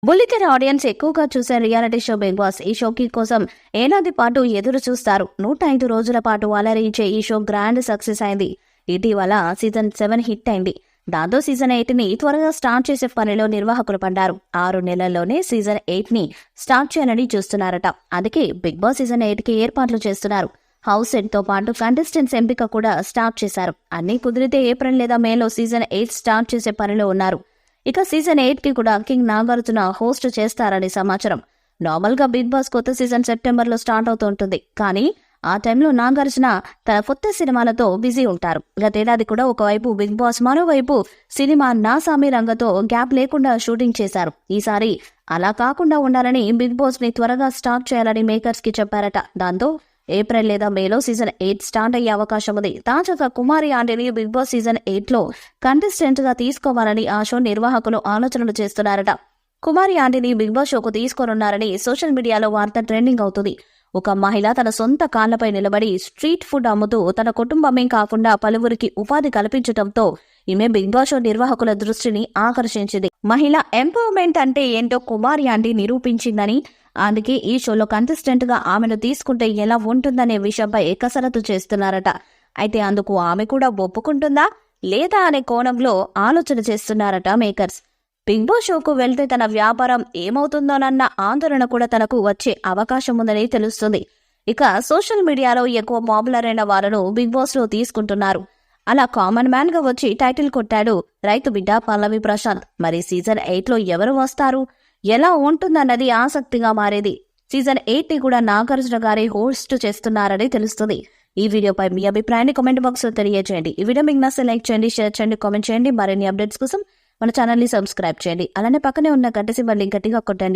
బుల్లితెర ఆడియన్స్ ఎక్కువగా చూసే రియాలిటీ షో బిగ్ బాస్. ఈ షోకి కోసం ఏడాది పాటు ఎదురు చూస్తారు. 105 రోజుల పాటు అలరించే ఈ షో గ్రాండ్ సక్సెస్ అయింది. ఇటీవల సీజన్ 7 హిట్ అయింది. దాంతో సీజన్ 8ని త్వరగా స్టార్ట్ చేసే పనిలో నిర్వాహకులు పడ్డారు. 6 నెలల్లోనే సీజన్ 8ని స్టార్ట్ చేయాలని చూస్తున్నారట. అందుకే బిగ్ బాస్ సీజన్ 8కి ఏర్పాట్లు చేస్తున్నారు. హౌస్ సెట్ తో పాటు కంటెస్టెంట్స్ ఎంపిక కూడా స్టార్ట్ చేశారు. అన్ని కుదిరితే ఏప్రిల్ లేదా మేలో సీజన్ 8 స్టార్ట్ చేసే పనిలో ఉన్నారు. ఇక సీజన్ 8కి కూడా కింగ్ నాగార్జున హోస్ట్ చేస్తారని సమాచారం. నార్మల్ గా బిగ్ బాస్ కొత్త సీజన్ సెప్టెంబర్ లో స్టార్ట్ అవుతూ ఉంటుంది. కానీ ఆ టైంలో నాగార్జున తన కొత్త సినిమాలతో బిజీ ఉంటారు. గతేడాది కూడా ఒకవైపు బిగ్ బాస్, మరోవైపు సినిమా నాసామి రంగతో గ్యాప్ లేకుండా షూటింగ్ చేశారు. ఈసారి అలా కాకుండా ఉండాలని బిగ్ బాస్ ని త్వరగా స్టార్ట్ చేయాలని మేకర్స్ కి చెప్పారట. దాంతో ఏప్రిల్ లేదా మేలో సీజన్ 8 స్టార్ట్ అయ్యే అవకాశం ఉంది. తాజాగా కుమారి ఆంటీని బిగ్ బాస్ సీజన్ 8లో కంటెస్టెంట్ గా తీసుకోవాలని ఆ షో నిర్వాహకులు ఆలోచనలు చేస్తున్నారట. కుమారి ఆంటీని బిగ్ బాస్ షోకు తీసుకోనున్నారని సోషల్ మీడియాలో వార్త ట్రెండింగ్ అవుతుంది. ఒక మహిళ తన సొంత కాళ్లపై నిలబడి స్ట్రీట్ ఫుడ్ అమ్ముతూ తన కుటుంబమే కాకుండా పలువురికి ఉపాధి కల్పించడంతో ఈమె బిగ్ బాస్ షో నిర్వాహకుల దృష్టిని ఆకర్షించింది. మహిళా ఎంపవర్మెంట్ అంటే ఏంటో కుమారి ఆంటీ నిరూపించిందని, అందుకే ఈ షోలో కంటెస్టెంట్ గా ఆమెను తీసుకుంటే ఎలా ఉంటుందనే విషయంపై కసరత్తు చేస్తున్నారట. అయితే అందుకు ఆమె కూడా ఒప్పుకుంటుందా లేదా అనే కోణంలో ఆలోచన చేస్తున్నారట మేకర్స్. బిగ్ బాస్ షోకు వెళ్తే తన వ్యాపారం ఏమవుతుందోనన్న ఆందోళన కూడా తనకు వచ్చే అవకాశం ఉందని తెలుస్తుంది. ఇక సోషల్ మీడియాలో ఎక్కువ పాపులర్ అయిన వారిను బిగ్ బాస్ లో తీసుకుంటున్నారు. అలా కామన్ మ్యాన్ గా వచ్చి టైటిల్ కొట్టాడు రైతు బిడ్డ పల్లవి ప్రశాంత్. మరి సీజన్ 8లో ఎవరు వస్తారు, ఎలా ఉంటుందన్నది ఆసక్తిగా మారేది. సీజన్ 8ని కూడా నాగార్జున గారే హోస్ట్ చేస్తున్నారని తెలుస్తుంది. ఈ వీడియోపై మీ అభిప్రాయాన్ని కామెంట్ బాక్స్ లో తెలియజేయండి. ఈ వీడియో మీకు నచ్చితే లైక్ చేయండి, షేర్ చేయండి, కామెంట్ చేయండి. మరిన్ని అప్డేట్స్ కోసం మన ఛానల్ ని సబ్స్క్రైబ్ చేయండి. అలానే పక్కనే ఉన్న గంట సింబల్ ని గట్టిగా కొట్టండి.